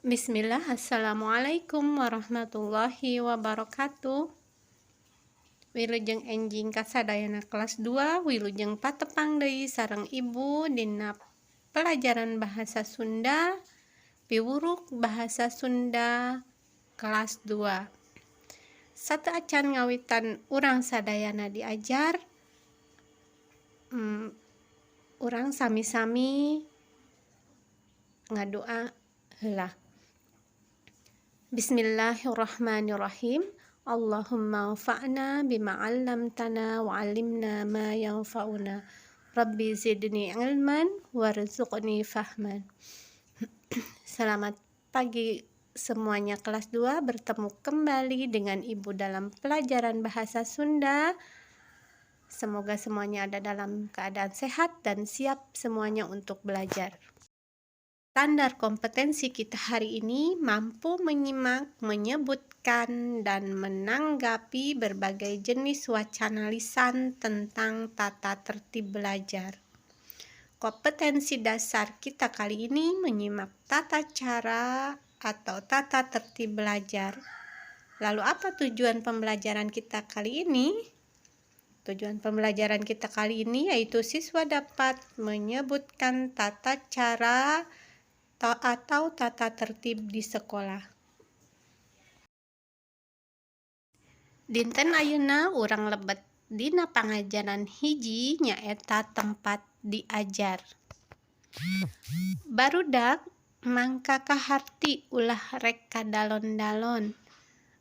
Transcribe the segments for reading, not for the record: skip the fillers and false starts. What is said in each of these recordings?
Bismillah, Assalamualaikum warahmatullahi wabarakatuh. Wilujeng enjing kasadayana kelas 2, wilujeng patepang deui sareng ibu dina pelajaran bahasa Sunda, piwuruk bahasa Sunda kelas 2. Satu acan ngawitan urang sadayana diajar, urang sami-sami ngadoa heula. Bismillahirrahmanirrahim. Allahumma anfa'na bima 'allamtana wa 'allimna ma yanfa'una. Rabbi zidni ilman warzuqni fahman. Selamat pagi semuanya, kelas 2 bertemu kembali dengan Ibu dalam pelajaran bahasa Sunda. Semoga semuanya ada dalam keadaan sehat dan siap semuanya untuk belajar. Standar kompetensi kita hari ini mampu menyimak, menyebutkan, dan menanggapi berbagai jenis wacana lisan tentang tata tertib belajar. Kompetensi dasar kita kali ini menyimak tata cara atau tata tertib belajar. Lalu apa tujuan pembelajaran kita kali ini? Tujuan pembelajaran kita kali ini yaitu siswa dapat menyebutkan tata cara atau tata tertib di sekolah. Dinten ayeuna urang lebet dina pangajaran hiji nyaeta tempat diajar. Barudak mangka kaharti ulah rek kadalon-dalon.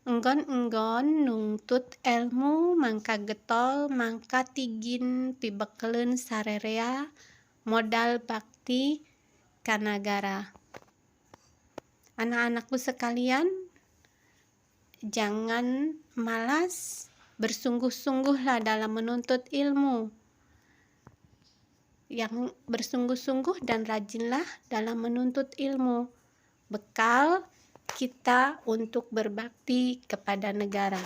Enggon-enggon nungtut ilmu mangka getol mangka tigin pibekeleun sarerea modal bakti ka nagara. Anak-anakku sekalian, jangan malas, bersungguh-sungguhlah dalam menuntut ilmu. Yang bersungguh-sungguh dan rajinlah dalam menuntut ilmu. Bekal kita untuk berbakti kepada negara.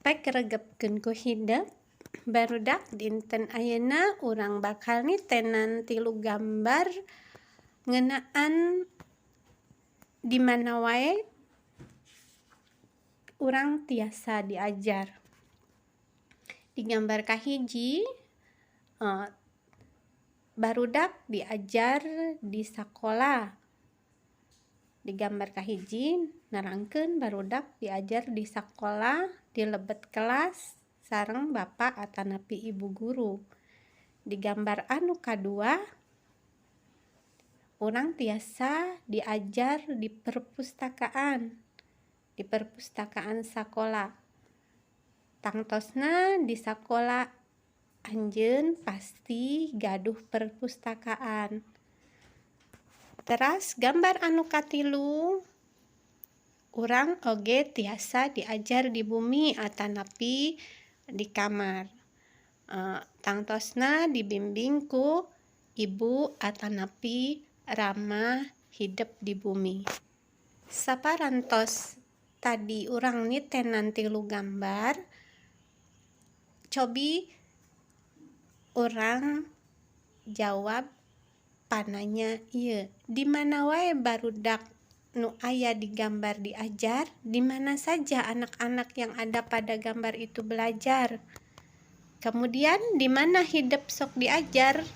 Pek regepkeun ku hidep, barudak dinten ayeuna urang bakal nitenan 3 gambar ngeunaan di mana wae urang tiasa diajar. Di gambar kahiji barudak diajar di sakola. Di gambar kahiji nerangkeun barudak diajar di sakola di lebet kelas sareng bapak atanapi ibu guru. Di gambar anu kadua urang tiasa diajar di perpustakaan sakola. Tangtosna di sakola anjeun pasti gaduh perpustakaan. Teras gambar anu katilu urang oge tiasa diajar di bumi atanapi di kamar. Tangtosna dibimbing ku ibu atanapi rama hidup di bumi. Saparantos tadi urang nitenan 3 gambar, cobi urang jawab pananya ieu. Di mana wae barudak nu aya di gambar diajar, di mana saja anak-anak yang ada pada gambar itu belajar. Kemudian di mana hidup sok diajar?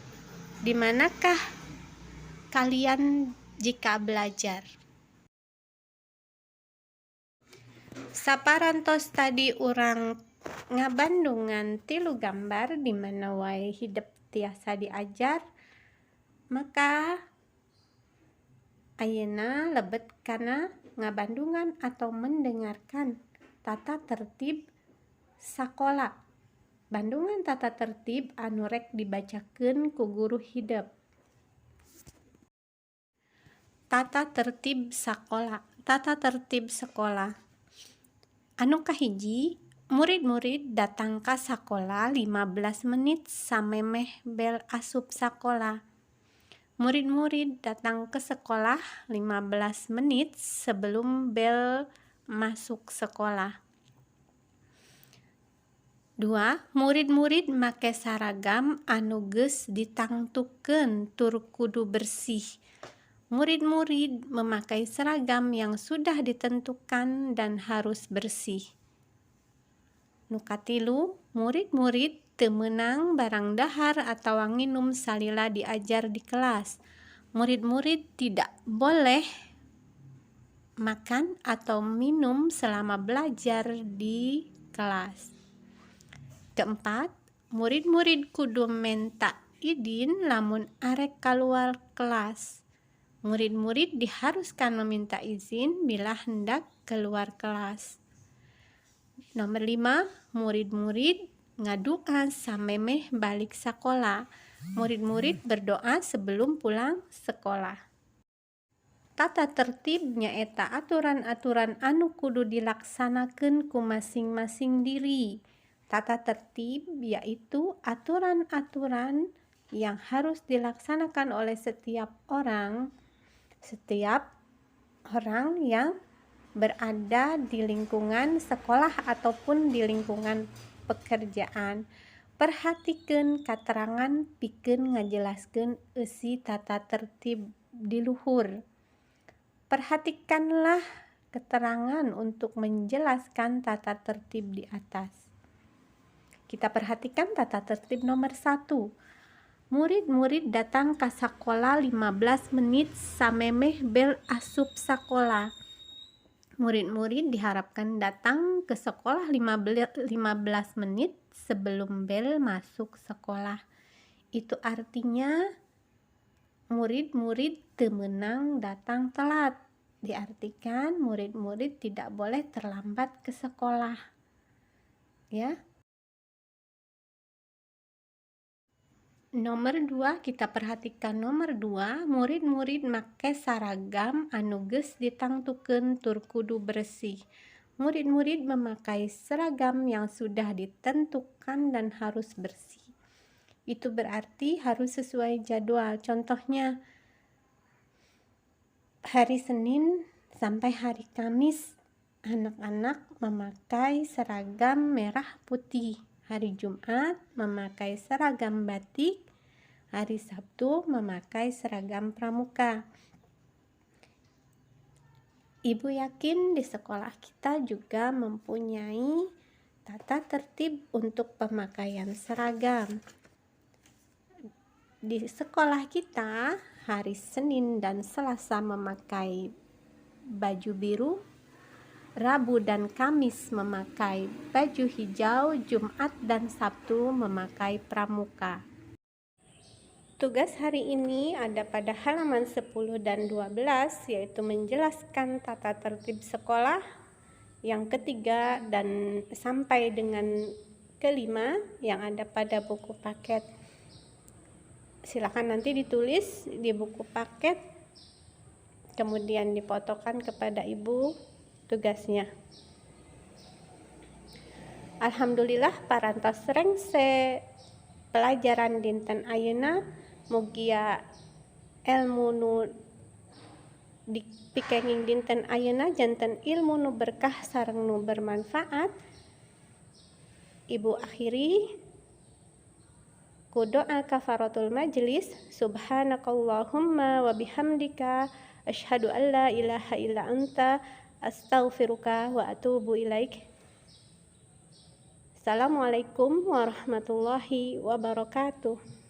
Di manakah kalian jika belajar? Saparantos tadi urang ngabandungan 3 gambar di mana wae hidup tiasa diajar, maka ayeuna lebet kana ngabandungan atau mendengarkan tata tertib sakola. Bandungan tata tertib anu rek dibacakeun ku guru hidup. Tata tertib sakola. Tata tertib sekolah. Anu kahiji, murid-murid datang ka sakola 15 menit samemeh bel asup sakola. Murid-murid datang ke sekolah 15 menit sebelum bel masuk sekolah. 2. Murid-murid make saragam anu geus ditangtukeun tur kudu bersih. Murid-murid memakai seragam yang sudah ditentukan dan harus bersih. Nukatilu, murid-murid teu meunang barang dahar atau nginum salila diajar di kelas. Murid-murid tidak boleh makan atau minum selama belajar di kelas. Keempat, murid-murid kudu menta idin lamun arek kaluar kelas. Murid-murid diharuskan meminta izin bila hendak keluar kelas. Nomor 5, murid-murid ngadua samemeh balik sekolah. Murid-murid berdoa sebelum pulang sekolah. Tata tertib nyaeta aturan-aturan anu kudu dilaksanakeun ku masing-masing diri. Tata tertib yaitu aturan-aturan yang harus dilaksanakan oleh setiap orang yang berada di lingkungan sekolah ataupun di lingkungan pekerjaan. Perhatikeun katerangan pikeun ngajelaskeun eusi tata tertib di luhur. Perhatikanlah keterangan untuk menjelaskan tata tertib di atas. Kita perhatikan tata tertib nomor 1. Murid-murid datang ke sekolah 15 menit samemeh bel asup sekolah. Murid-murid diharapkan datang ke sekolah 15 menit sebelum bel masuk sekolah. Itu artinya murid-murid teu meunang datang telat. Diartikan murid-murid tidak boleh terlambat ke sekolah. Ya. Nomor 2, kita perhatikan nomor 2, murid-murid make saragam anu geus ditangtukeun tur kudu bersih. Murid-murid memakai seragam yang sudah ditentukan dan harus bersih. Itu berarti harus sesuai jadwal. Contohnya hari Senin sampai hari Kamis anak-anak memakai seragam merah putih. Hari Jumat memakai seragam batik, hari Sabtu memakai seragam pramuka. Ibu yakin di sekolah kita juga mempunyai tata tertib untuk pemakaian seragam. Di sekolah kita hari Senin dan Selasa memakai baju biru, Rabu dan Kamis memakai baju hijau, Jumat dan Sabtu memakai pramuka. Tugas hari ini ada pada halaman 10 dan 12, yaitu menjelaskan tata tertib sekolah. Yang ketiga dan sampai dengan kelima yang ada pada buku paket. Silakan nanti ditulis di buku paket, kemudian difotokan kepada ibu tugasnya. Alhamdulillah parantos rengse pelajaran dinten ayeuna mugia ilmu nu dipikenging dinten ayeuna janten ilmu nu berkah sareng nu bermanfaat. Ibu akhiri ku doa kafaratul majlis. Subhanakallahumma wa bihamdika asyhadu an la ilaha illa anta astaghfiruka wa atubu ilaik. Assalamualaikum warahmatullahi wabarakatuh.